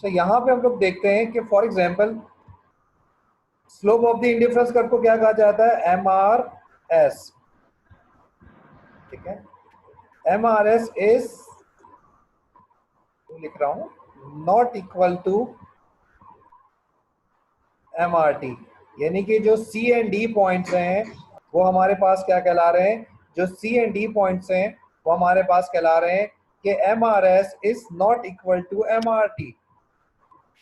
तो यहाँ पे हम लोग देखते हैं कि for example slope of the indifference curve को क्या कहा जाता है, MRS, ठीक है। MRS इज, लिख रहा हूं, नॉट इक्वल टू MRT, यानी कि जो C एंड D पॉइंट्स हैं वो हमारे पास क्या कहला रहे हैं, जो C एंड D पॉइंट्स हैं वो हमारे पास कहला रहे हैं कि MRS is not equal to MRT।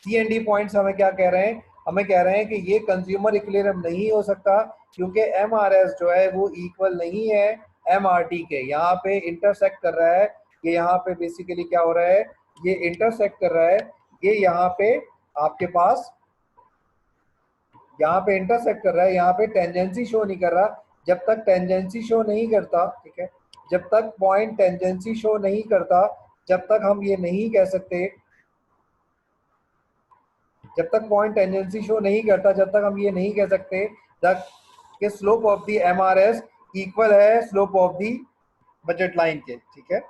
C and D points हमें क्या कह रहे हैं, हमें कह रहे हैं कि ये कंज्यूमर इक्विलिब्रियम नहीं हो सकता क्योंकि MRS जो है वो इक्वल नहीं है MRT के। यहाँ पे इंटरसेक्ट कर रहा है, ये यहाँ पे बेसिकली क्या हो रहा है, ये इंटरसेक्ट कर रहा है, ये यहाँ पे आपके पास यहाँ पे इंटरसेक्ट कर रहा है, यहाँ पे टेंजेंसी शो नहीं कर रहा। जब तक टेंजेंसी शो नहीं करता, ठीक है, जब तक पॉइंट टेंजेंसी शो नहीं करता, जब तक हम ये नहीं कह सकते, जब तक पॉइंट टेंजेंसी शो नहीं करता, जब तक हम ये नहीं कह सकते तक कि slope of the MRS equal है slope of the budget line के, ठीक है।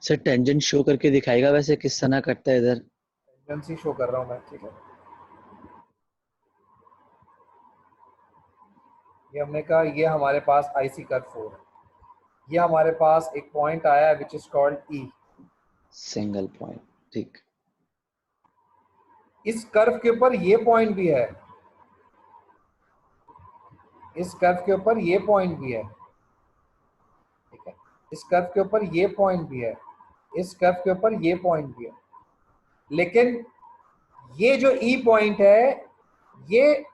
सर टेंजेंट शो करके दिखाएगा वैसे किस तरह करता है इधर? टेंजेंसी शो कर रहा हूं मैं, ठीक है। ये हमने कहा ये हमारे पास IC कर्व 4, ये हमारे पास एक पॉइंट आया which is called E, single point, ठीक। इस कर्व के ऊपर ये पॉइंट भी है, इस कर्व के ऊपर ये पॉइंट भी है, ठीक है, इस कर्व के ऊपर ये पॉइंट भी है, इस कर्व के ऊपर ये पॉइंट भी है। लेकिन ये जो E पॉइंट है, ये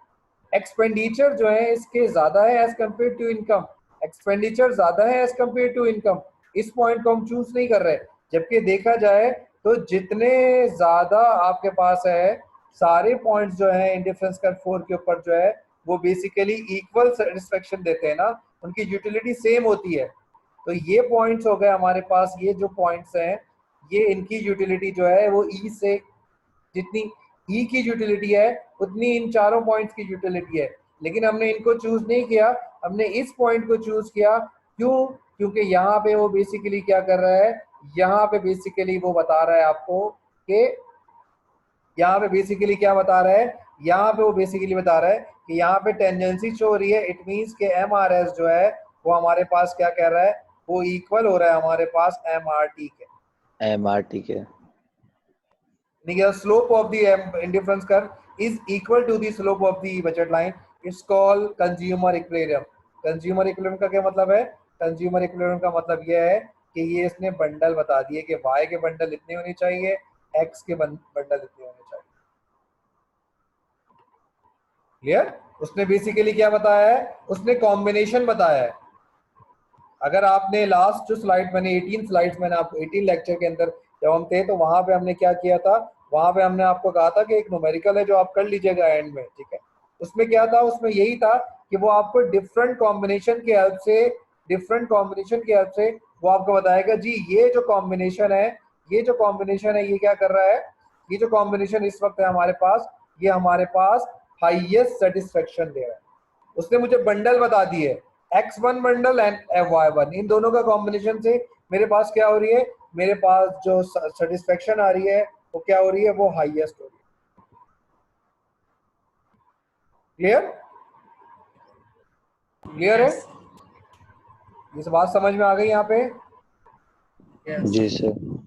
एक्सपेंडिचर जो है इसके ज्यादा है as compare to income, expenditure ज्यादा है एज कंपेयर टू इनकम। इस पॉइंट को हम चूज नहीं कर रहे, जबकि देखा जाए तो जितने ज्यादा आपके पास है सारे पॉइंट्स जो है इंडिफरेंस कर्व 4 के ऊपर जो है वो बेसिकली इक्वल सेटिस्फेक्शन देते हैं ना, उनकी यूटिलिटी सेम होती है। तो ये पॉइंट्स हो गए हमारे पास, ये जो पॉइंट्स हैं ये इनकी यूटिलिटी जो है वो E से, जितनी E की यूटिलिटी है उतनी इन चारों पॉइंट्स की यूटिलिटी है। लेकिन हमने इनको चूज नहीं किया, हमने इस पॉइंट को चूज किया। क्यों? क्योंकि यहाँ पे वो बेसिकली क्या कर रहा है, यहाँ पे बेसिकली वो बता रहा है आपको कि यहाँ पे बेसिकली क्या बता रहा है, यहाँ पे वो बेसिकली बता रहा है कि यहाँ पे टेंजेंसी शो हो रही है। इट मीन्स के MRS जो है वो हमारे पास क्या कह रहा है, वो इक्वल हो रहा है हमारे पास MRT के। MRT के The slope of the indifference curve is equal to the slope of the budget line. It's called consumer equilibrium. Consumer equilibrium का क्या मतलब है? Consumer equilibrium का मतलब यह है कि ये इसने बंडल बता दिए कि Y के बंडल इतने होने चाहिए, X के बंडल इतने होने चाहिए। क्लियर? उसने बेसिकली क्या बताया है, उसने कॉम्बिनेशन बताया है। अगर आपने लास्ट जो स्लाइड मैंने 18 स्लाइड्स मैंने आपको 18 लेक्चर के अंदर जब हम थे तो वहां पे हमने क्या किया था, वहां पे हमने आपको कहा था कि एक न्यूमेरिकल है जो आप कर लीजिएगा एंड में, ठीक है। उसमें क्या था, उसमें यही था कि वो आपको डिफरेंट कॉम्बिनेशन की हेल्प से, डिफरेंट कॉम्बिनेशन की हेल्प से वो आपको बताएगा जी ये जो कॉम्बिनेशन है, ये जो कॉम्बिनेशन है ये क्या कर रहा है, ये जो कॉम्बिनेशन इस वक्त है हमारे पास, ये हमारे पास हाईएस्ट सेटिस्फेक्शन दे रहा है। उसने मुझे बंडल बता दिए, X1 बंडल एंड Y1, इन दोनों का कॉम्बिनेशन से मेरे पास क्या हो रही है, मेरे पास जो सेटिस्फेक्शन आ रही है वो क्या हो रही है, वो हाईएस्ट हो रही है। क्लियर? क्लियर है? ये बात समझ में आ गई यहाँ पे? जी सर।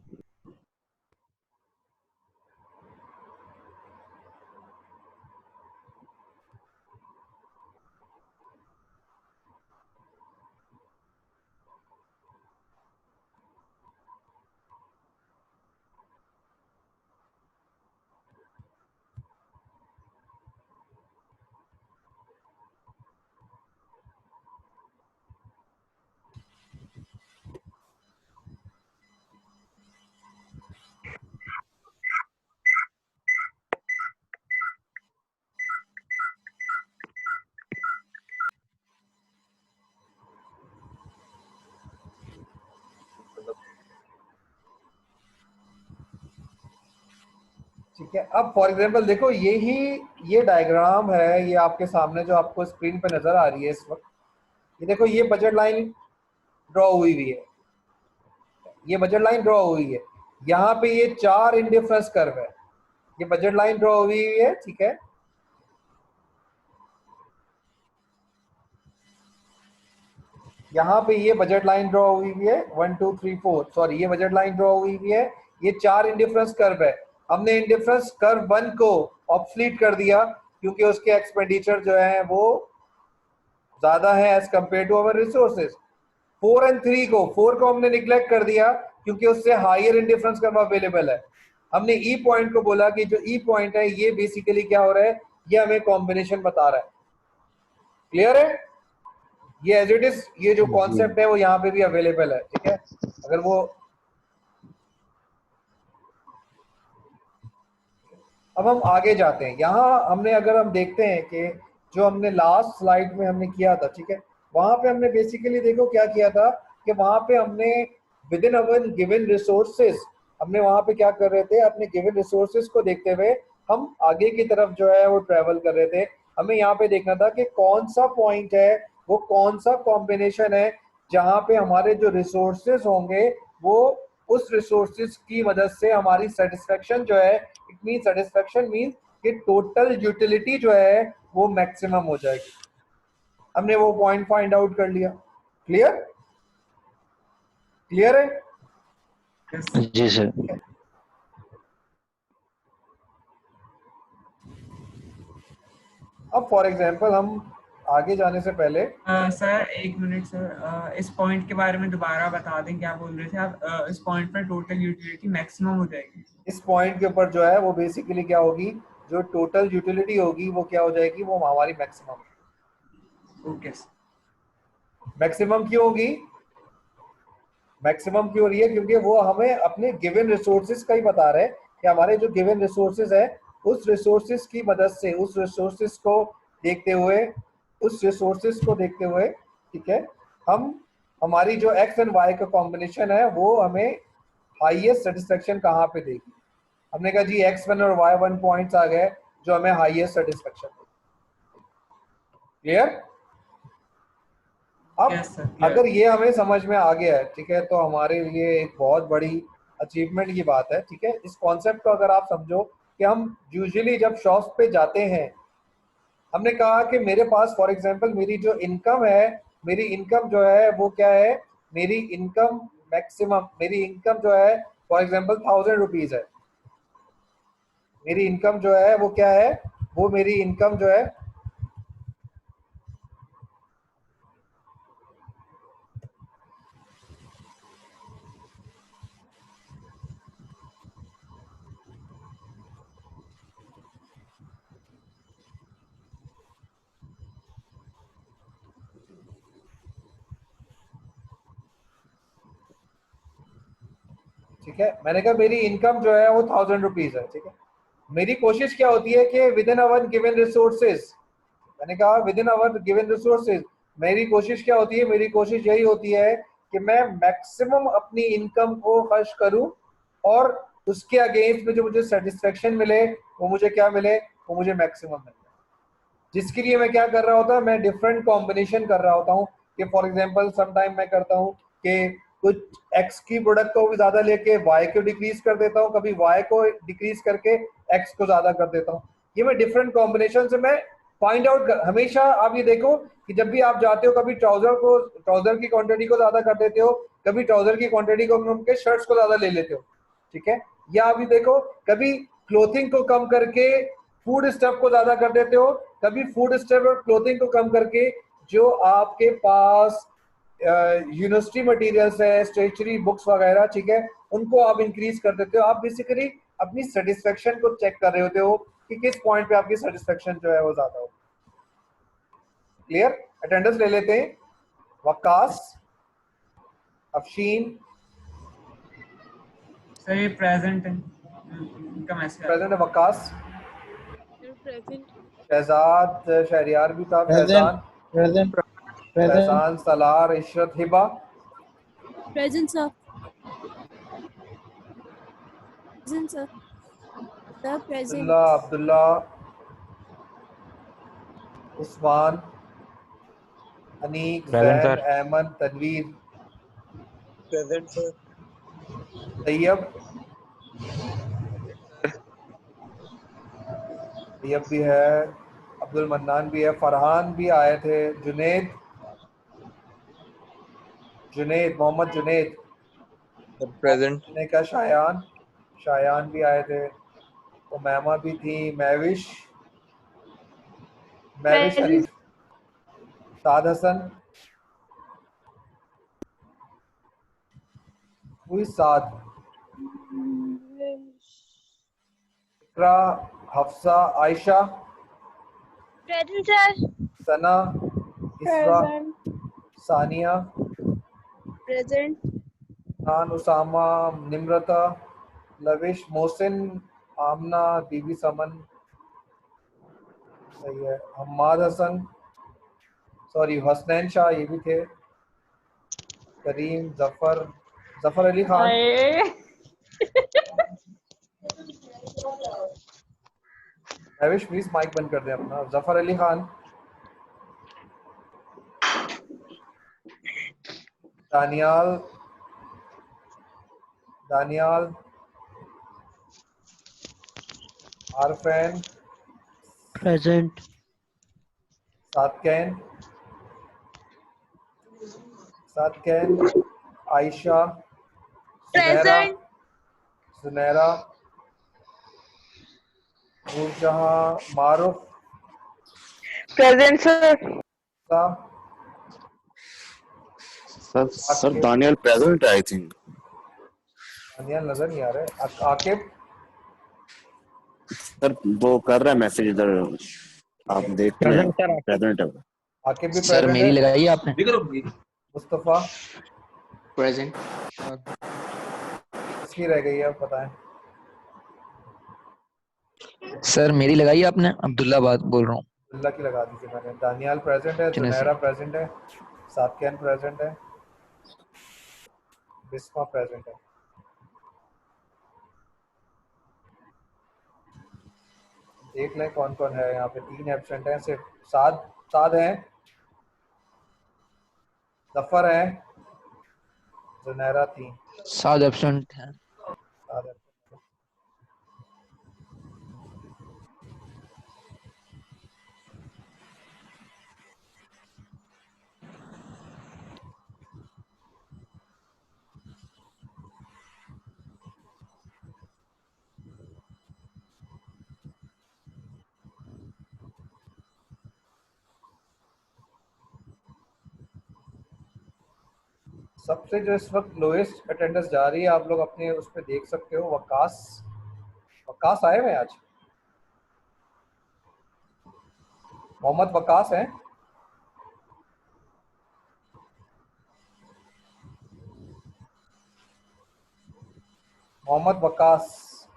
ठीक है। अब फॉर एग्जांपल देखो ये डायग्राम है, ये आपके सामने जो आपको स्क्रीन पे नजर आ रही है इस वक्त, ये देखो ये बजट लाइन ड्रॉ हुई है, ये बजट लाइन ड्रॉ हुई है। यहाँ पे ये 4 इंडिफरेंस कर्व है, ये बजट लाइन ड्रॉ हुई है, ठीक है। यहाँ पे ये बजट लाइन ड्रॉ हुई हुई है 1 2 3 4, सॉरी ये बजट लाइन ड्रॉ हुई हुई है, ये 4 इंडिफरेंस कर्व है। हमने इंडिफरेंस कर्व 1 को ऑब्सलीट कर दिया क्योंकि उसके एक्सपेंडिचर जो है वो ज्यादा है as compare to our resources. 4 and 3 को, 4 को हमने निग्लेक्ट कर दिया क्योंकि उससे हायर इंडिफरेंस कर्व अवेलेबल है। हमने ई पॉइंट को बोला कि जो ई पॉइंट है ये बेसिकली क्या हो रहा है, ये हमें कॉम्बिनेशन बता रहा है। क्लियर है? ये एज इट इज, ये जो कॉन्सेप्ट है वो यहाँ पे भी अवेलेबल है, ठीक है। अगर वो अब हम आगे जाते हैं, यहाँ हमने अगर हम देखते हैं कि जो हमने लास्ट स्लाइड में हमने किया था, ठीक है, वहां पे हमने बेसिकली देखो क्या किया था कि वहां पे हमने with in our given resources, हमने वहां पे क्या कर रहे थे, अपने गिवन रिसोर्सेज को देखते हुए हम आगे की तरफ जो है वो ट्रेवल कर रहे थे। हमें यहाँ पे देखना था कि कौन सा पॉइंट है, वो कौन सा कॉम्बिनेशन है जहाँ पे हमारे जो रिसोर्सेज होंगे वो उस रिसोर्सेज की मदद से हमारी सेटिस्फेक्शन जो है, इट मीन सेटिस्फेक्शन मीन कि टोटल यूटिलिटी जो है वो मैक्सिमम हो जाएगी। हमने वो पॉइंट फाइंड आउट कर लिया। क्लियर? क्लियर है? जी सर। अब फॉर एग्जांपल हम आगे जाने से पहले सर एक मिनट सर, इस पॉइंट के बारे में दोबारा बता दें, क्या बोल रहे थे आप? इस पॉइंट पर टोटल यूटिलिटी मैक्सिमम हो जाएगी। इस पॉइंट के ऊपर जो है वो बेसिकली क्या होगी, जो टोटल यूटिलिटी होगी वो क्या हो जाएगी, वो हमारी मैक्सिमम। ओके। मैक्सिमम क्यों होगी? मैक्सिमम क्यों हो रही है? क्योंकि वो हमें अपने गिवन रिसोर्सेज का ही बता रहे हैं कि हमारे जो गिवन रिसोर्सेज है उस रिसोर्सेज की मदद से, उस रिसोर्सेज को देखते हुए, उस रिसोर्सेज को देखते हुए, ठीक है, हम हमारी जो एक्स एंड वाई का कॉम्बिनेशन है वो हमें हाईएस्ट सेटिस्फेक्शन कहाँ पे देगी। हमने कहा जी x1 और y1 पॉइंट्स आ गए जो हमें हाईएस्ट सेटिस्फेक्शन देगी। क्लियर? अब Yes, sir, clear. अगर ये हमें समझ में आ गया है, ठीक है, तो हमारे लिए एक बहुत बड़ी अचीवमेंट की बात है, ठीक है। इस कॉन्सेप्ट को अगर आप समझो कि हम यूजुअली जब शॉप्स पे जाते हैं, हमने कहा कि मेरे पास फॉर एग्जांपल मेरी जो इनकम है, मेरी इनकम जो है वो क्या है, मेरी इनकम मैक्सिमम, मेरी इनकम जो है फॉर एग्जांपल 1000 रुपीज है। मेरी इनकम जो है वो क्या है, वो मेरी इनकम जो है ठीक है, मैंने कहा मेरी इनकम जो है वो 1000 रुपीज है, ठीक है। मेरी कोशिश क्या होती है कि with in our given resources, मैंने कहा with in our given resources, मेरी कोशिश क्या होती है, मेरी कोशिश यही होती है कि मैं मैक्सिमम अपनी इनकम को खर्च करूं और उसके अगेंस्ट में जो मुझे सेटिस्फेक्शन मिले वो मुझे क्या मिले, वो मुझे मैक्सिमम मिले। जिसके लिए मैं क्या कर रहा होता हूँ, मैं डिफरेंट कॉम्बिनेशन कर रहा होता हूँ कि फॉर एग्जांपल समटाइम मैं करता हूँ कि कुछ एक्स की प्रोडक्ट को भी ज्यादा लेके वाई को डिक्रीज कर देता हूँ, कभी वाई को डिक्रीज करके एक्स को ज्यादा कर देता हूँ। ये मैं डिफरेंट कॉम्बिनेशन से मैं फाइंड आउट कर, हमेशा आप ये देखो कि जब भी आप जाते हो कभी ट्राउजर की क्वांटिटी को ज्यादा कर देते हो, कभी ट्राउजर की क्वांटिटी को कम करके शर्ट्स को ज्यादा ले लेते हो, ठीक है। या आप ये देखो कभी क्लोथिंग को कम करके फूड स्टफ को ज्यादा कर देते हो, कभी फूड स्टफ और क्लोथिंग को कम करके जो आपके पास यूनिवर्सिटी मटेरियल्स है, स्टेशनरी बुक्स वगैरह, ठीक है, उनको आप इंक्रीज कर देते हो। आप बेसिकली अपनी सेटिस्फेक्शन को चेक कर रहे होते हो कि किस पॉइंट पे आपकी सेटिस्फेक्शन जो है वो ज्यादा हो। क्लियर? अटेंडेंस ले लेते हैं। वकास, अफशीन, सर ये प्रेजेंट है, इनका मैसेज प्रेजेंट है। वकास, प्रेजेंट, शहजाद, शहरियार भी था, Faizan, Faizan, Salar, Ishrat, Hiba, present sir, present sir, present, Abdullah, Abdullah, Usman, Aneek, Zain, Ahmad, Tanveer, present sir, Tayyab, Tayyab भी है, अब्दुल मन्नान भी है, फरहान भी आए थे, जुनेद, मोहम्मद जुनेद, प्रेजेंट। ने का शायान, भी आए थे, उमैमा भी थी, महविश Present. शरीफ, साद हसन, हुई साद, इकरा, Hafsa, Ayesha, Present, sir. Sana, Isra, Present. Saniya, Present. Khan, Usama, Nimrata, Lavish, Mohsin, Amna, Bibi Saman, सही है, हम्माद हसन, सॉरी हसनैन शाह ये भी थे, करीम, जफर अली खान, महविश प्लीज माइक बंद कर दें अपना, जफर अली खान, दानियाल, आरफैन, प्रेजेंट। सातकैन, Ayesha, Present. Sunehra, Noorjahan, Maroof, Present, sir. सा, sir Daniyal present I think. Daniyal नजर नहीं आ रहे, आकिब, सर वो कर रहा है मैसेज इधर, आप देख लें। प्रेजेंट है वो। आकिब भी सर प्रेजेंट मेरी है, लगाई आपने? मुस्तफा, प्रेजेंट। किसकी रह गई है अब बताएं। सर मेरी लगाई आपने? अब्दुल्ला बात बोल रहा हूँ। अल्लाह की लगा दी थी मैंने। दानियाल प्रेजेंट है, चलिए जुनैरा सर। प्रेजेंट है, सातकैन प्रेजेंट है, बिस्मा प्रेजेंट है। देख लें कौन कौन है यहाँ पे। 3 एब्सेंट हैं, सिर्फ साद हैं, जफर है, जुनैरा थी, सात एब्सेंट हैं। साद है। सबसे जो इस वक्त लोएस्ट अटेंडेंस जा रही है, आप लोग अपने उस पर देख सकते हो, वकास आए हुए हैं आज, मोहम्मद वकास हैं, मोहम्मद वकास।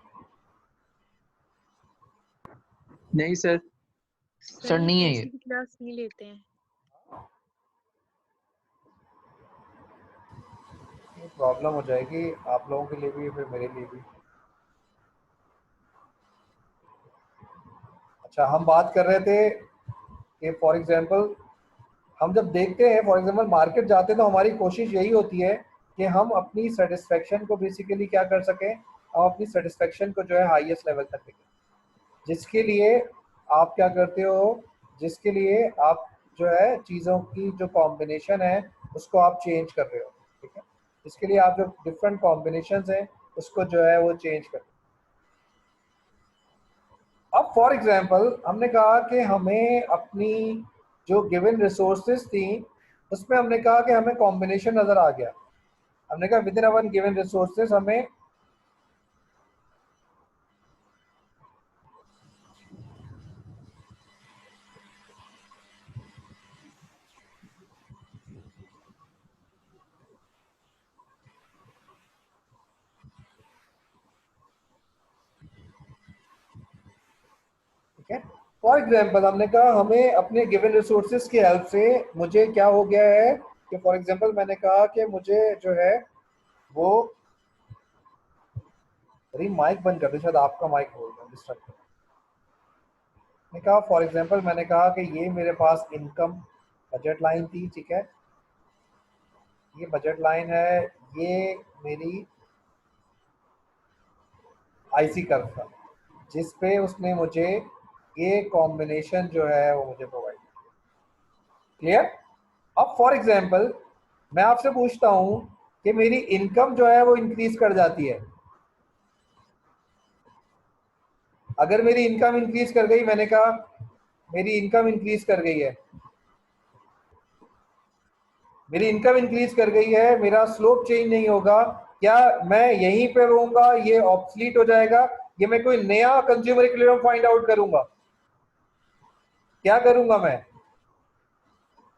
नहीं सर। सर नहीं है ये। क्लास नहीं लेते हैं। प्रॉब्लम हो जाएगी आप लोगों के लिए भी, फिर मेरे लिए भी। अच्छा, हम बात कर रहे थे कि फॉर एग्जांपल हम जब देखते हैं, फॉर एग्जांपल मार्केट जाते हैं, तो हमारी कोशिश यही होती है कि हम अपनी सेटिस्फेक्शन को बेसिकली क्या कर सकें, हम अपनी सेटिस्फेक्शन को जो है हाईएस्ट लेवल तक लेके, जिसके लिए आप क्या करते हो, जिसके लिए आप जो है चीज़ों की जो कॉम्बिनेशन है उसको आप चेंज कर रहे हो, ठीक है, इसके लिए आप जो डिफरेंट कॉम्बिनेशंस हैं उसको जो है वो चेंज कर। अब फॉर एग्जांपल हमने कहा कि हमें अपनी जो गिवन रिसोर्सेज थी उसमें हमने कहा कि हमें कॉम्बिनेशन नज़र आ गया। हमने कहा with in our given resources हमें ठीक है, फॉर एग्जांपल हमने कहा हमें अपने गिवन रिसोर्सेज की हेल्प से मुझे क्या हो गया है कि फॉर एग्जांपल मैंने कहा कि मुझे जो है वो, अरे माइक बंद कर दे, शायद आपका माइक बोल रहा है डिस्टर्ब कर। मैंने कहा फॉर एग्जांपल मैंने कहा कि ये मेरे पास इनकम बजट लाइन थी, ठीक है, ये बजट लाइन है, ये मेरी आईसी कर्व था जिस पे उसने मुझे ये कॉम्बिनेशन जो है वो मुझे प्रोवाइड। क्लियर? अब फॉर एग्जांपल मैं आपसे पूछता हूं कि मेरी इनकम जो है वो इंक्रीज कर जाती है। अगर मेरी इनकम इंक्रीज कर गई, मैंने कहा मेरी इनकम इंक्रीज कर गई है, मेरी इनकम इंक्रीज कर गई है, मेरा स्लोप चेंज नहीं होगा, क्या मैं यहीं पे रहूंगा, ये ऑब्सलीट हो जाएगा, ये मैं कोई नया कंज्यूमर इक्विलिब्रियम फाइंड आउट करूंगा? क्या करूंगा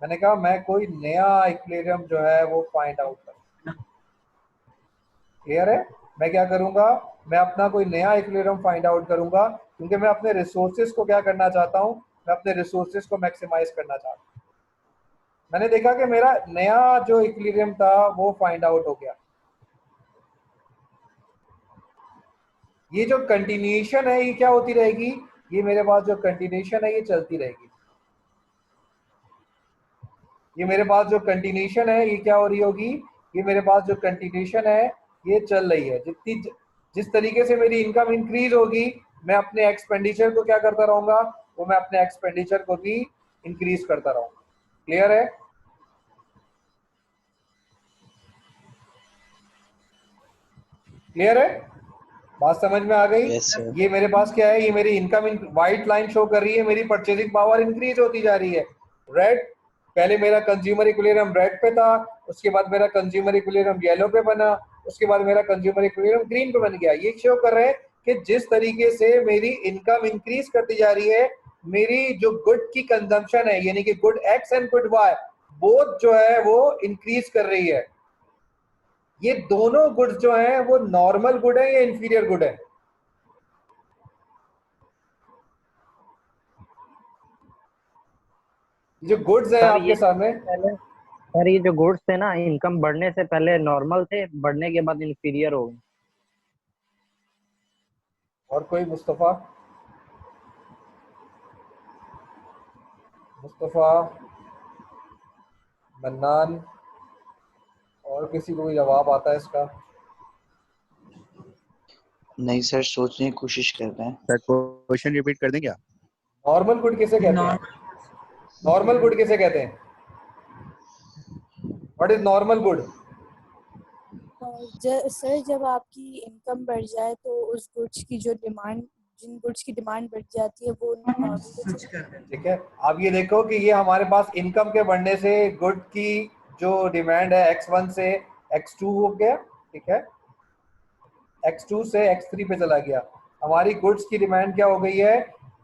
मैंने कहा मैं कोई नया इक्विलिब्रियम जो है वो फाइंड आउट करूंगा। क्लियर है? मैं क्या करूंगा, मैं अपना कोई नया इक्विलिब्रियम फाइंड आउट करूंगा, क्योंकि मैं अपने रिसोर्सेज को क्या करना चाहता हूं, मैं अपने रिसोर्सेज को मैक्सिमाइज करना चाहता हूं। मैंने देखा कि मेरा नया जो इक्विलिब्रियम था वो फाइंड आउट हो गया। ये जो कंटिन्यूएशन है ये क्या होती रहेगी, ये मेरे पास जो कंटिन्यूएशन है ये चलती रहेगी। ये मेरे पास जो कंटिन्यूएशन है ये क्या हो रही होगी, ये मेरे पास जो कंटिन्यूएशन है ये चल रही है। जिस तरीके से मेरी इनकम इंक्रीज होगी, मैं अपने एक्सपेंडिचर को क्या करता रहूंगा, वो मैं अपने एक्सपेंडिचर को भी इंक्रीज करता रहूंगा। क्लियर है? क्लियर है? बात समझ में आ गई? Yes, sir. ये मेरे पास क्या है, ये मेरी इनकम व्हाइट लाइन शो कर रही है, मेरी परचेजिंग पावर इंक्रीज होती जा रही है। रेड, पहले मेरा कंज्यूमर इक्विलिब्रियम रेड पे था, उसके बाद मेरा कंज्यूमर इक्विलिब्रियम येलो पे बना, उसके बाद मेरा कंज्यूमर इक्विलिब्रियम ग्रीन पे बन गया। ये शो कर रहे हैं कि जिस तरीके से मेरी इनकम इंक्रीज करती जा रही है, मेरी जो गुड की कंजम्पशन है, यानी कि good X and good Y both जो है वो इंक्रीज कर रही है। ये दोनों गुड्स जो हैं वो नॉर्मल गुड है या इंफीरियर गुड है? जो गुड्स हैं आपके सामने, सर ये जो गुड्स थे ना, इनकम बढ़ने से पहले नॉर्मल थे, बढ़ने के बाद इंफीरियर हो गए। और कोई मुस्तफा मन्नान, और किसी को कोई जवाब आता है इसका? नहीं सर, सोचने की कोशिश कर रहे हैं। सर क्वेश्चन रिपीट कर दें क्या? नॉर्मल गुड किसे कहते हैं? नॉर्मल गुड किसे कहते हैं? What is normal good? Sir जब आपकी इनकम बढ़ जाए तो उस गुड्स की जो डिमांड, जिन गुड्स की डिमांड बढ़ जाती है वो नॉर्मल गुड्स। ठीक है, अब ये देखो कि ये हमारे पास इनकम के बढ़ने से गुड की जो डिमांड है X1 से X2 हो गया। ठीक है, X2 से X3 पे चला गया। हमारी गुड्स की डिमांड क्या हो गई है,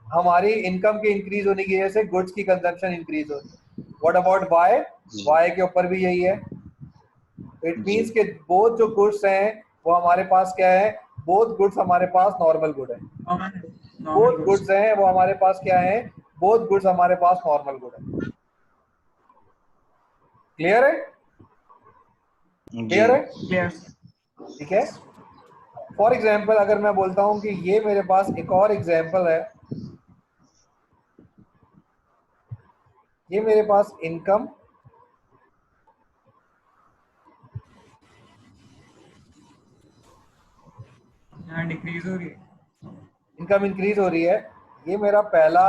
हमारी इनकम के इंक्रीज होने की वजह से गुड्स की कंजम्पशन इंक्रीज हो रही है। What about Y? वाई के ऊपर भी यही है। इट मींस के बोथ जो गुड्स हैं वो हमारे पास क्या है, बोथ गुड्स हमारे पास नॉर्मल गुड है। बोथ गुड्स हैं वो हमारे पास क्या है, बोथ गुड्स हमारे पास नॉर्मल गुड है। क्लियर है? क्लियर है? ठीक है। फॉर एग्जाम्पल अगर मैं बोलता हूं कि ये मेरे पास एक और एग्जाम्पल है, ये मेरे पास इनकम डिक्रीज हो रही है, इनकम इंक्रीज हो रही है। ये मेरा पहला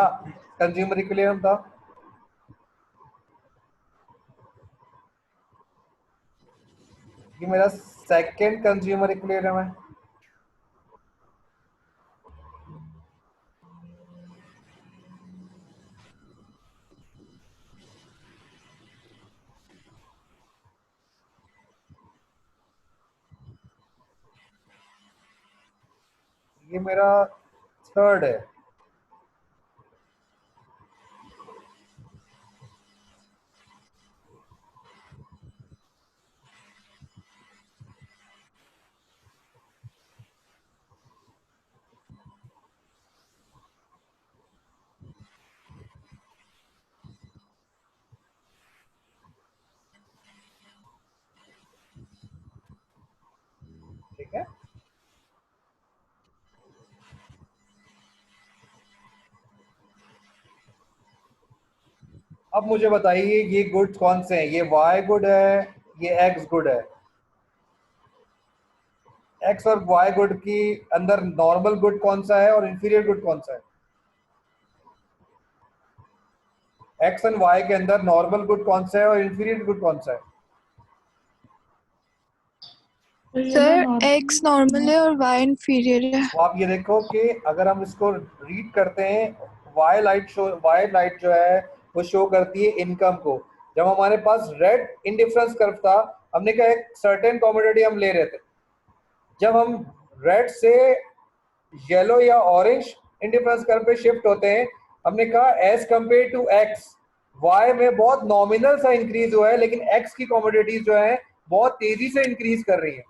कंज्यूमर इक्विलिब्रियम था। ये मेरा सेकंड कंज्यूमर इक्विलिब्रियम है। ये मेरा थर्ड है। ठीक है, अब मुझे बताइए ये गुड्स कौन से हैं? ये वाई गुड है, ये एक्स गुड है। एक्स और वाई गुड की अंदर नॉर्मल गुड कौन सा है और इंफीरियर गुड कौन सा है? एक्स एंड वाई के अंदर नॉर्मल गुड कौन सा है और इंफीरियर गुड कौन सा है? सर एक्स नॉर्मल है और वाई इंफीरियर है। तो आप ये देखो कि अगर हम इसको रीड करते हैं, वाई लाइट जो है वो शो करती है इनकम को। जब हमारे पास रेड इंडिफरेंस कर्व था, हमने कहा एक सर्टेन कमोडिटी हम ले रहे थे, जब हम रेड से येलो या ऑरेंज इंडिफरेंस कर्व पे शिफ्ट होते हैं, हमने कहा as compare to X, Y में बहुत नॉमिनल सा इंक्रीज हुआ है, लेकिन एक्स की कमोडिटीज जो है बहुत तेजी से इंक्रीज कर रही है।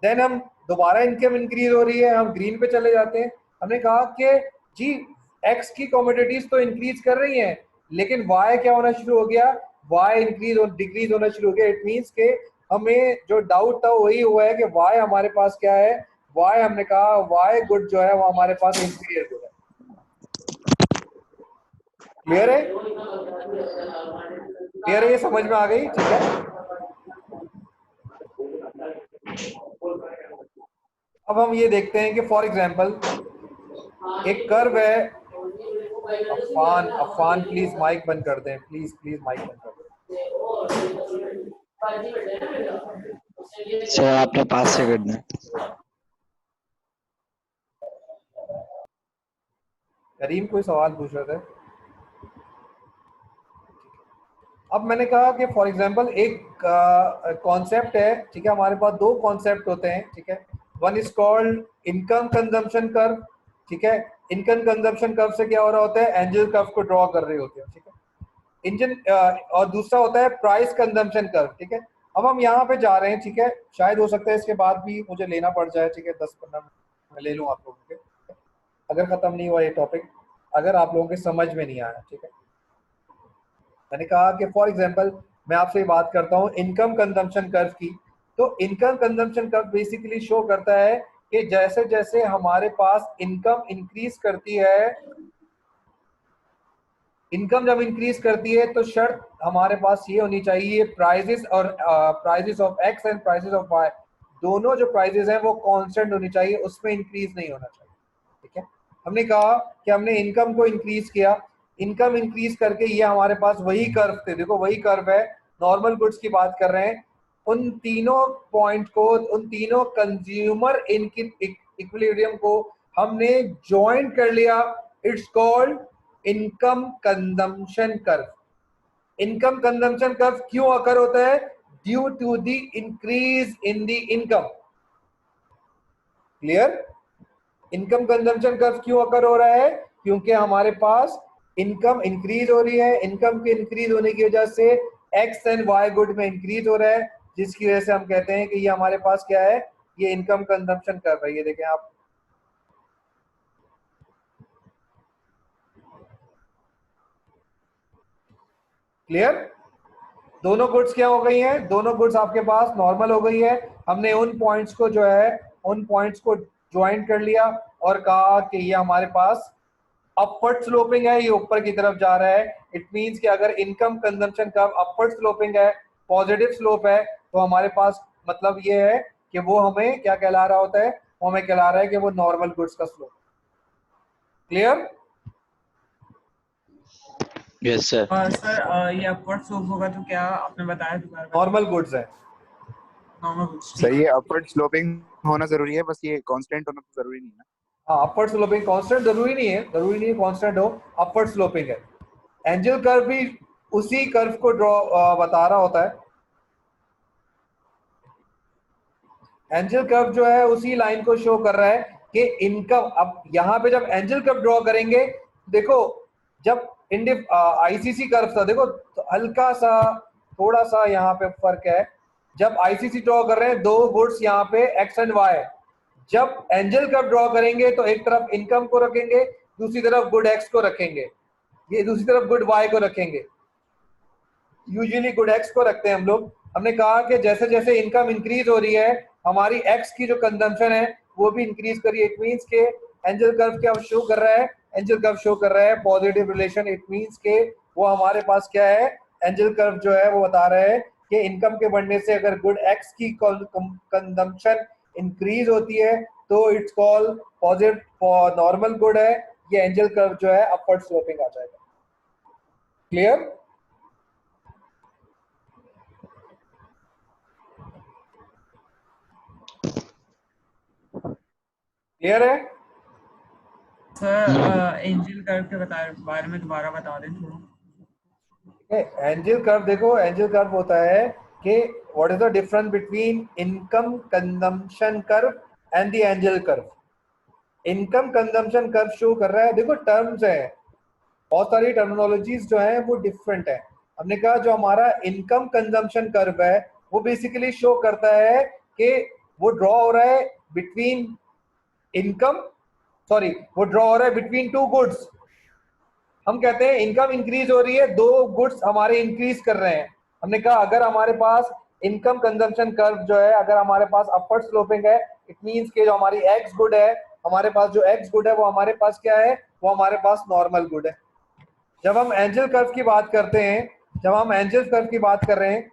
देन हम दोबारा इनकम इंक्रीज हो रही है, हम ग्रीन पे चले जाते हैं। हमने कहा कि जी एक्स की कमोडिटीज तो इंक्रीज कर रही हैं, लेकिन वाई क्या होना शुरू हो गया, वाई इंक्रीज और डिक्रीज होना शुरू हो गया। इट मींस के हमें जो डाउट था वही हुआ है कि वाई हमारे पास क्या है, वाई हमने कहा वाई गुड जो है वो हमारे पास इंफीरियर गुड है। क्लियर है? क्लियर है? ये समझ में आ गई? ठीक है। अब हम ये देखते हैं कि फॉर एग्जांपल एक कर्व है, अफान प्लीज माइक बंद कर दें, प्लीज माइक बंद कर दें। सर आपने 5 सेकंड में। करीम कोई सवाल पूछ रहे थे? अब मैंने कहा कि फॉर एग्जांपल एक कॉन्सेप्ट है, ठीक है, हमारे पास दो कॉन्सेप्ट होते हैं, ठीक है। One is called income consumption curve, ठीक है। इनकम कंजम्पशन कर्व से क्या हो रहा होता है, एंजल कर्व को ड्रॉ कर रहे होते हैं, ठीक है। और दूसरा होता है प्राइस कंजम्पशन कर्व, ठीक है। अब हम यहाँ पे जा रहे हैं, ठीक है, शायद हो सकता है इसके बाद भी मुझे लेना पड़ जाए, ठीक है, 10-15 मिनट में ले लूँ आप लोगों के, अगर खत्म नहीं हुआ ये टॉपिक, अगर आप लोगों के समझ में नहीं आया, ठीक है। मैंने कहा कि फॉर एग्जांपल मैं आपसे बात करता हूँ इनकम कंजम्पशन कर्व की। तो income consumption curve basically show करता है कि जैसे जैसे हमारे पास इनकम इंक्रीज करती है, इनकम जब इंक्रीज करती है तो शर्त हमारे पास ये होनी चाहिए, प्राइजेस और prices of X and prices of Y, दोनों जो प्राइजेस हैं वो कांस्टेंट होनी चाहिए, उसमें इंक्रीज नहीं होना चाहिए, ठीक है। हमने कहा कि हमने इनकम को इंक्रीज किया, इनकम इंक्रीज करके ये हमारे पास वही कर्व थे, देखो वही कर्व है, नॉर्मल गुड्स की बात कर रहे हैं। उन तीनों पॉइंट को, उन तीनों कंज्यूमर इक्विलिब्रियम को हमने ज्वाइन कर लिया, it's called income consumption curve. Income consumption curve क्यों अकर होता है, due to the increase in the income. Clear? Income consumption curve क्यों अकर हो रहा है, क्योंकि हमारे पास इनकम इंक्रीज हो रही है, इनकम के इंक्रीज होने की वजह से एक्स एंड वाई गुड में इंक्रीज हो रहा है, जिसकी वजह से हम कहते हैं कि ये हमारे पास क्या है, ये इनकम कंजम्पशन कर्व है। ये देखें आप, क्लियर? दोनों गुड्स क्या हो गई हैं, दोनों गुड्स आपके पास नॉर्मल हो गई है। हमने उन पॉइंट्स को जो है, उन पॉइंट्स को ज्वाइन कर लिया और कहा कि ये हमारे पास अपवर्ड स्लोपिंग है, ये ऊपर की तरफ जा रहा है। इट मींस कि अगर income consumption curve upward sloping है, पॉजिटिव स्लोप है, तो हमारे पास मतलब ये है कि वो हमें क्या कहला रहा होता है, वो हमें कहला रहा है कि वो नॉर्मल गुड्स का slope. Clear? Yes sir. Sir ये अपवर्ड स्लोप होगा तो क्या आपने बताया दोबारा? नॉर्मल गुड्स है, नॉर्मल गुड्स। सही है, अपवर्ड स्लोपिंग होना जरूरी है, बस ये कांस्टेंट होना तो जरूरी नहीं है। हाँ, अपवर्ड स्लोपिंग कांस्टेंट जरूरी नहीं है, जरूरी नहीं है कांस्टेंट हो, अपवर्ड स्लोपिंग है। एंजल कर्व भी उसी कर्व को ड्रॉ बता रहा होता है, एंजल कर्व जो है उसी लाइन को शो कर रहा है कि इनकम। अब यहाँ पे जब एंजल कर्व ड्रॉ करेंगे, देखो जब आईसीसी कर्व था, देखो तो हल्का सा थोड़ा सा यहाँ पे फर्क है। जब आईसीसी ड्रॉ कर रहे हैं दो गुड्स यहाँ पे एक्स एंड वाई, जब एंजल कर्व ड्रॉ करेंगे तो एक तरफ इनकम को रखेंगे, दूसरी तरफ गुड एक्स को रखेंगे, ये दूसरी तरफ गुड वाई को रखेंगे, यूजुअली गुड एक्स को रखते हैं हम लोग। हमने कहा कि जैसे जैसे इनकम इंक्रीज हो रही है, हमारी एक्स की जो कंजम्पशन है वो भी इंक्रीज कर रही है। इट मींस के एंजल कर्व क्या शो कर रहा है, एंजल कर्व शो कर रहा है पॉजिटिव रिलेशन। इट मींस के वो हमारे पास क्या है, एंजल कर्व जो है वो बता रहा है कि इनकम के बढ़ने से अगर गुड एक्स की कंजम्पशन इंक्रीज होती है तो it's called positive normal good है, ये एंजल कर्व जो है अपवर्ड स्लोपिंग आ जाएगा। क्लियर? क्लियर है? सर एंजल कर्व के बारे में दोबारा बता दें थोड़ा। एंजल कर्व देखो, एंजल कर्व होता है कि what is the difference between income consumption curve and the angel curve. Income consumption curve show कर रहा है, देखो टर्म्स है, बहुत सारी टर्मिनोलॉजीज जो है वो डिफरेंट है। हमने कहा जो हमारा इनकम कंजम्पशन कर्व है वो बेसिकली शो करता है कि वो ड्रॉ हो रहा है बिटवीन इनकम, सॉरी वो ड्रॉ हो रहा है बिटवीन टू गुड्स। हम कहते हैं इनकम इंक्रीज हो रही है, दो गुड्स हमारे इंक्रीज कर रहे हैं। हमने कहा अगर हमारे पास इनकम कंजम्पशन कर्व जो है अगर हमारे पास अपवर्ड स्लोपिंग है, इट मींस कि जो हमारी एक्स गुड है, हमारे पास जो एक्स गुड है वो हमारे पास क्या है, वो हमारे पास नॉर्मल गुड है। जब हम एंजल कर्व की बात करते हैं, जब हम एंजल कर्व की बात कर रहे हैं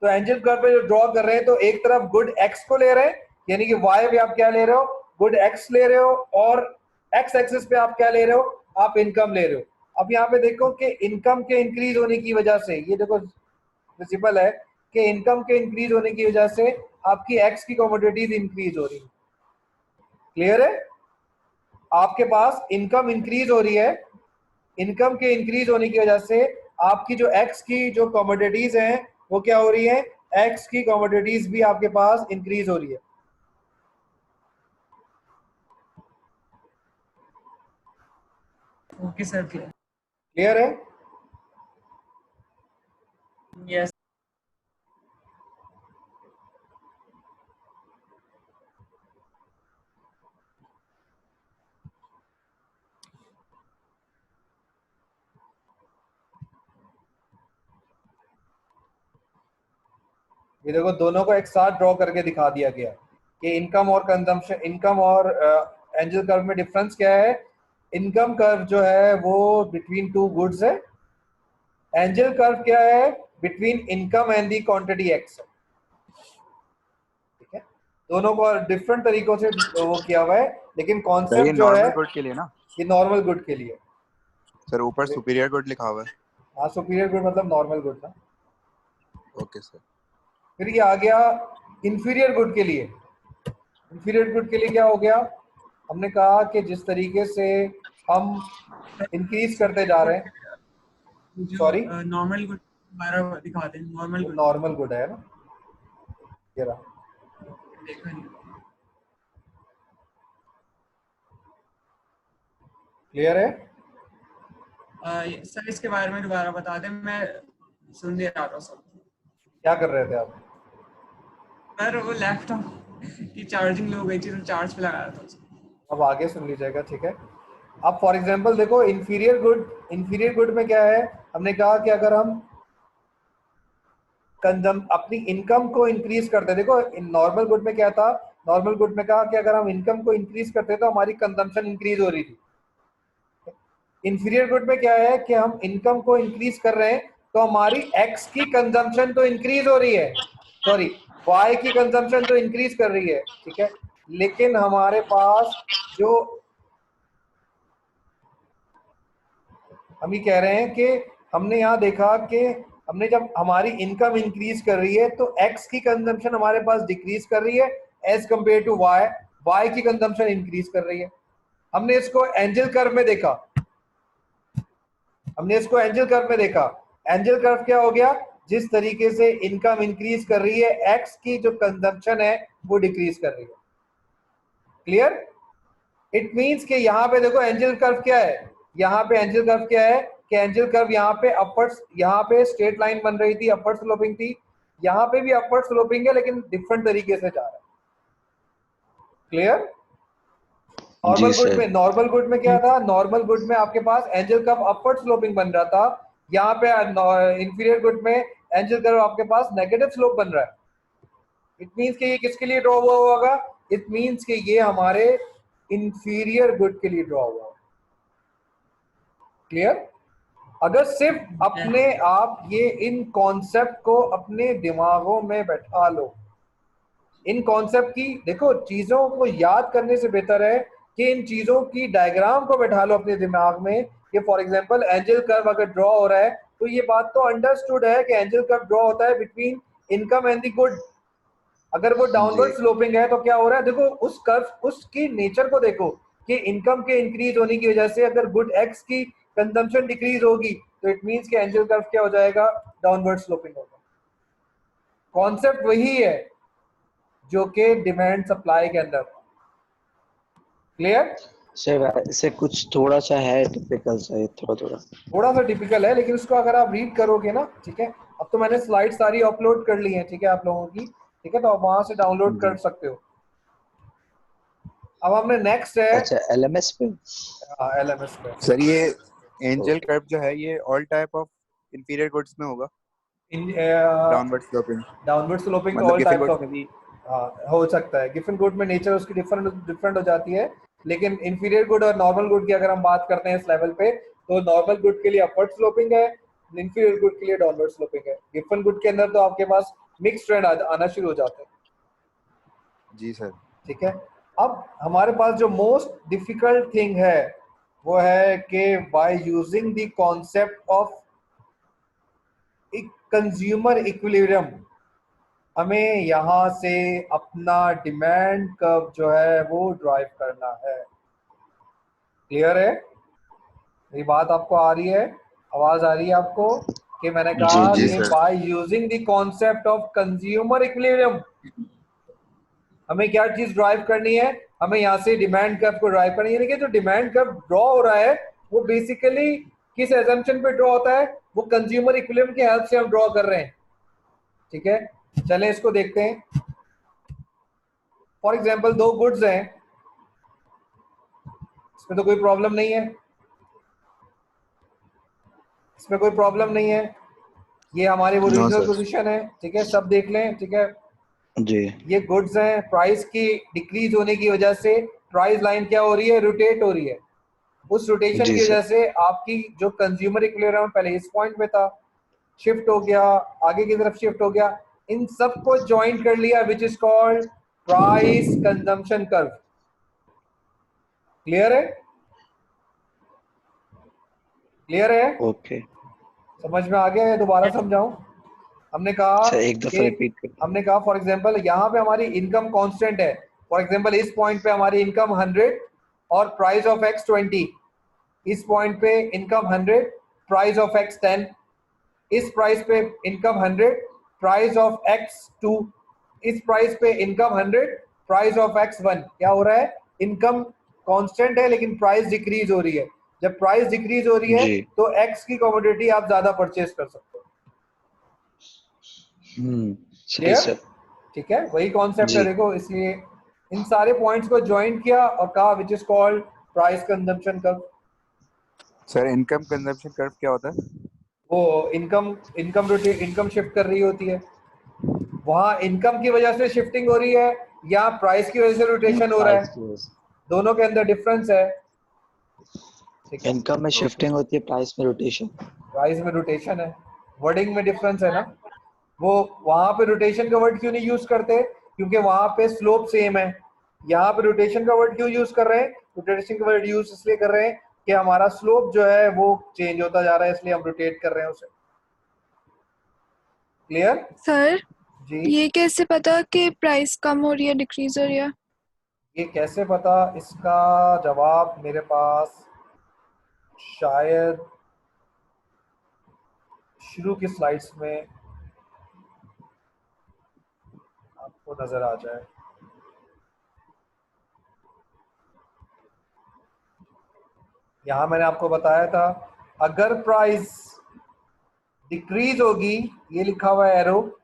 तो एंजल कर्व पे जो ड्रॉ कर रहे हैं तो एक तरफ गुड एक्स को ले रहे हैं, यानी कि वाई पे आप क्या ले रहे हो, गुड एक्स ले रहे हो, और एक्स एक्सिस पे आप क्या ले रहे हो, आप इनकम ले रहे हो। अब यहाँ पे देखो कि इनकम के इंक्रीज होने की वजह से, ये देखो विजिबल है कि इनकम के इंक्रीज होने की वजह से आपकी एक्स की कमोडिटीज इंक्रीज हो रही है। क्लियर है? आपके पास इनकम इंक्रीज हो रही है, इनकम के इंक्रीज होने की वजह से आपकी जो एक्स की जो कमोडिटीज हैं वो क्या हो रही है, एक्स की कमोडिटीज भी आपके पास इंक्रीज हो रही है। ओके सर, क्लियर है? यस। ये देखो दोनों को एक साथ ड्रॉ करके दिखा दिया गया कि इनकम और कंजम्पशन, इनकम और एंजल कर्व में डिफरेंस क्या है। इनकम कर्व जो है वो बिटवीन टू गुड्स है, एंजल कर्व क्या है, between income and the quantity x है। ठीक है, दोनों को डिफरेंट तरीकों से वो किया हुआ है, लेकिन कॉन्सेप्ट जो है नॉर्मल गुड के लिए ना, ये नॉर्मल गुड के लिए। सर ऊपर सुपीरियर गुड लिखा हुआ है। हाँ, सुपीरियर गुड मतलब नॉर्मल गुड ना। Okay sir. फिर ये आ गया इंफीरियर गुड के लिए। इंफीरियर गुड के लिए क्या हो गया, हमने कहा कि जिस तरीके से हम इंक्रीज करते जा रहे हैं, सॉरी नॉर्मल गुड दोबारा दिखा दें। नॉर्मल गुड, नॉर्मल गुड है ना, ये रहा। देखा नहीं। क्लियर है? सर इसके बारे में दोबारा बता दें, मैं सुन नहीं रहा था सर। क्या कर रहे थे आप? सर वो लैपटॉप की चार्जिंग लो गई थी तो चार्ज पे लगाया था। अब आगे सुन लीजिएगा, ठीक है। अब फॉर एग्जांपल देखो इंफीरियर गुड, इंफीरियर गुड में क्या है, हमने कहा कि अगर हम अपनी इनकम को इंक्रीज करते, देखो नॉर्मल गुड में क्या था, नॉर्मल गुड में कहा कि अगर हम इनकम को इंक्रीज करते तो हमारी कंजम्पशन इंक्रीज हो रही थी। इंफीरियर गुड में क्या है कि हम इनकम को इंक्रीज कर रहे हैं तो हमारी एक्स की कंजम्पशन तो इंक्रीज हो रही है, सॉरी वाई की कंजम्पशन तो इंक्रीज कर रही है, ठीक है, लेकिन हमारे पास जो हम ये कह रहे हैं कि हमने यहाँ देखा कि हमने जब हमारी इनकम इंक्रीज कर रही है तो एक्स की कंजम्पशन हमारे पास डिक्रीज कर रही है as compare to Y, Y की कंजम्पशन इंक्रीज कर रही है। हमने इसको एंजल कर्व में देखा, हमने इसको एंजल कर्व में देखा। एंजल कर्व क्या हो गया, जिस तरीके से इनकम इंक्रीज कर रही है एक्स की जो कंजम्पशन है वो डिक्रीज कर रही है। क्लियर? इट मींस कि यहाँ पे देखो एंजल कर्व क्या है, यहाँ पे एंजल कर्व क्या है कि एंजल कर्व यहाँ पे अपवर्ड्स, यहाँ पे स्ट्रेट लाइन बन रही थी, अपवर्ड स्लोपिंग थी, यहाँ पे भी अपवर्ड स्लोपिंग है लेकिन डिफरेंट तरीके से जा रहा है। क्लियर? नॉर्मल गुड में, नॉर्मल गुड में क्या था, नॉर्मल गुड में आपके पास एंजल कर्व अपवर्ड स्लोपिंग बन रहा था, यहाँ पे इंफीरियर गुड में एंजल कर्व आपके पास नेगेटिव स्लोप बन रहा है। इट मींस कि ये किसके लिए ड्रॉ हुआ होगा, इट मींस कि ये हमारे इंफीरियर गुड के लिए ड्रॉ हुआ। क्लियर? अगर सिर्फ अपने आप ये इन कॉन्सेप्ट को अपने दिमागों में बैठा लो, इन कॉन्सेप्ट की देखो, चीजों को याद करने से बेहतर है कि इन चीजों की डायग्राम को बैठा लो अपने दिमाग में कि फॉर एग्जांपल एंजल कर्व अगर ड्रॉ हो रहा है तो ये बात तो अंडरस्टूड है कि एंजल कर्व ड्रॉ होता है between income and the good. अगर वो डाउनवर्ड स्लोपिंग है तो क्या हो रहा है, देखो उस कर्व उसकी नेचर को देखो कि इनकम के इंक्रीज होने की वजह से अगर गुड एक्स की कंजम्पशन डिक्रीज होगी तो इट मींस कि एंजल कर्व क्या हो जाएगा, डाउनवर्ड स्लोपिंग होगा। कॉन्सेप्ट वही है जो कि डिमांड सप्लाई के अंदर। क्लियर सर ऐसे कुछ थोड़ा सा है टिपिकल सा, ये थोड़ा सा टिपिकल है, लेकिन उसको अगर आप रीड करोगे ना, ठीक है, अब तो मैंने स्लाइड सारी अपलोड कर ली है, ठीक है, आप लोगों की, ठीक है, तो आप वहां से डाउनलोड कर सकते हो। अब हमने नेक्स्ट है, अच्छा एलएमएस पे। एलएमएस पे सर ये एंजल कर्व जो है ये all type of inferior goods में होगा, downward sloping all type of में भी हो सकता है। गिवन गुड में नेचर उसकी डिफरेंट हो जाती है, लेकिन इंफीरियर गुड और नॉर्मल गुड की अगर हम बात करते हैं इस लेवल पे तो नॉर्मल गुड के लिए अपवर्ड स्लोपिंग है, इंफीरियर गुड के लिए डाउनवर्ड स्लोपिंग है। गिवन गुड के अंदर तो आपके पास मिक्स ट्रेंड आना शुरू हो जाते हैं। जी सर, ठीक है, अब हमारे पास जो मोस्ट डिफिकल्ट थिंग है वो है कि by using the concept of consumer equilibrium हमें यहाँ से अपना डिमांड कर्व जो है वो ड्राइव करना है। क्लियर है, मेरी बात आपको आ रही है, आवाज आ रही है आपको कि मैंने कहा कि by using the concept of consumer equilibrium हमें क्या चीज ड्राइव करनी है, हमें यहाँ से डिमांड कर्व को ड्राइव करनी है। लेकिन जो डिमांड कर्व ड्रॉ हो रहा है वो बेसिकली किस एजम्पशन पे ड्रॉ होता है, वो कंज्यूमर इक्विलिब्रियम की हेल्प से हम ड्रॉ कर रहे हैं। ठीक है, चलें इसको देखते हैं। फॉर एग्जाम्पल दो गुड्स हैं, इसमें तो कोई प्रॉब्लम नहीं है, इसमें कोई प्रॉब्लम नहीं है, ये हमारी ओरिजिनल पोजीशन है। ठीक है, सब देख लें। ठीक है जी, ये गुड्स हैं, प्राइस की डिक्रीज होने की वजह से प्राइस लाइन क्या हो रही है, रोटेट हो रही है। उस रोटेशन की वजह से आपकी जो कंज्यूमर इक्विलिब्रियम पहले इस पॉइंट पे था, शिफ्ट हो गया, आगे की तरफ शिफ्ट हो गया, इन सब को ज्वाइन कर लिया which is called price consumption curve. Clear है, क्लियर है, ओके, समझ में आ गया है? दोबारा समझाऊं? हमने कहा एक दफा रिपीट कर। हमने कहा फॉर एग्जांपल यहाँ पे हमारी इनकम कांस्टेंट है, फॉर एग्जांपल इस पॉइंट पे हमारी इनकम 100 और प्राइस ऑफ एक्स 20, इस पॉइंट पे इनकम 100 प्राइस ऑफ एक्स 10, इस प्राइस पे इनकम 100 प्राइस ऑफ एक्स 2, इस प्राइस पे इनकम 100 प्राइस ऑफ एक्स 1। क्या हो रहा है, इनकम कांस्टेंट है लेकिन प्राइस डिक्रीज हो रही है। जब प्राइस डिक्रीज हो रही है तो एक्स की कमोडिटी आप ज्यादा परचेज कर सकते हो। सही सर, ठीक है, वही कॉन्सेप्ट है। देखो, इसलिए इन सारे पॉइंट्स को ज्वाइन किया और कहा which is called price consumption curve. Sir income consumption curve क्या होता है? वो इनकम शिफ्ट कर रही होती है, वहां इनकम की वजह से शिफ्टिंग हो रही है या प्राइस की वजह से रोटेशन हो रहा है, दोनों के अंदर डिफरेंस है। ठीक है, इनकम में शिफ्टिंग होती है, प्राइस में रोटेशन। प्राइस में रोटेशन है, वर्डिंग में डिफरेंस है ना। वो वहां पे रोटेशन का वर्ड क्यों नहीं यूज करते, क्योंकि वहां पे स्लोप सेम है। यहाँ पे रोटेशन का वर्ड क्यों यूज कर रहे हैं, रोटेशन का वर्ड यूज इसलिए कर रहे हैं कि हमारा स्लोप जो है वो चेंज होता जा रहा है, इसलिए हम रोटेट कर रहे हैं उसे। क्लियर सर जी? ये कैसे पता कि प्राइस कम हो रही है, डिक्रीज हो रही है? ये कैसे पता, इसका जवाब मेरे पास शायद शुरू की स्लाइड्स में आपको नजर आ जाए। यहां मैंने आपको बताया था अगर प्राइस डिक्रीज होगी, ये लिखा हुआ है एरो,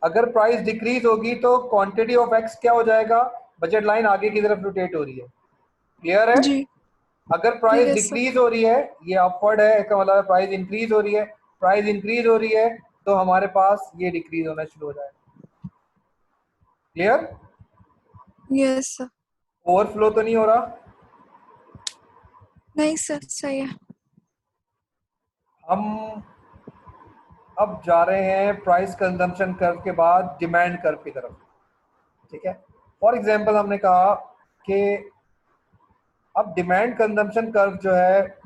अगर प्राइस डिक्रीज होगी तो क्वांटिटी ऑफ एक्स क्या हो जाएगा, बजट लाइन आगे की तरफ रोटेट हो रही है। क्लियर है जी। अगर प्राइस डिक्रीज हो रही है, ये अपवर्ड है, इसका मतलब प्राइस इंक्रीज हो रही है, प्राइस इंक्रीज हो रही है तो हमारे पास ये डिक्रीज होना शुरू हो जाएगा। क्लियर? Yes sir. ओवरफ्लो तो नहीं हो रहा? नहीं सर, सही है। हम अब जा रहे हैं प्राइस कंजम्पशन कर्व के बाद डिमांड कर्व की तरफ। ठीक है, फॉर एग्जांपल हमने कहा कि अब डिमांड कंजम्पशन कर्व जो है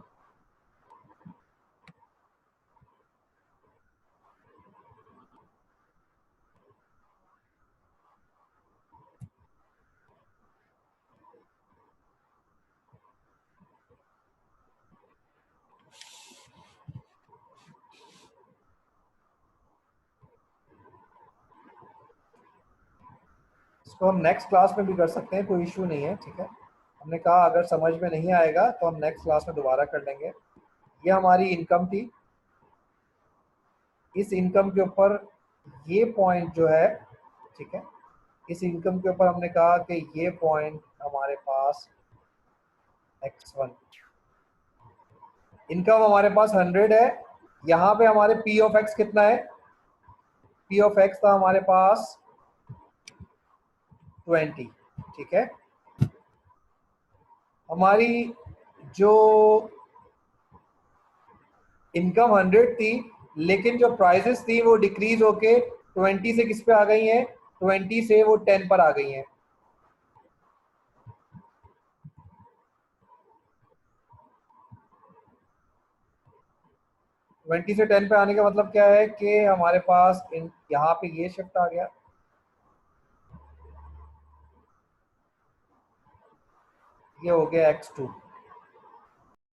इसको हम नेक्स्ट क्लास में भी कर सकते हैं, कोई इशू नहीं है, ठीक है। हमने कहा अगर समझ में नहीं आएगा तो हम नेक्स्ट क्लास में दोबारा कर लेंगे। ये हमारी इनकम थी, इस इनकम के ऊपर ये पॉइंट जो है, ठीक है, इस इनकम के ऊपर हमने कहा कि ये पॉइंट हमारे पास x1, इनकम हमारे पास 100 है। यहाँ पे हमारे p ऑफ x कितना है, p ऑफ x था हमारे पास 20, ठीक है। हमारी जो इनकम 100 थी, लेकिन जो प्राइसेस थी वो डिक्रीज होके 20 से किस पे आ गई हैं, 20 से वो 10 पर आ गई हैं। ट्वेंटी से 10 पे आने का मतलब क्या है कि हमारे पास यहाँ पे ये शिफ्ट आ गया, ये हो गया x2,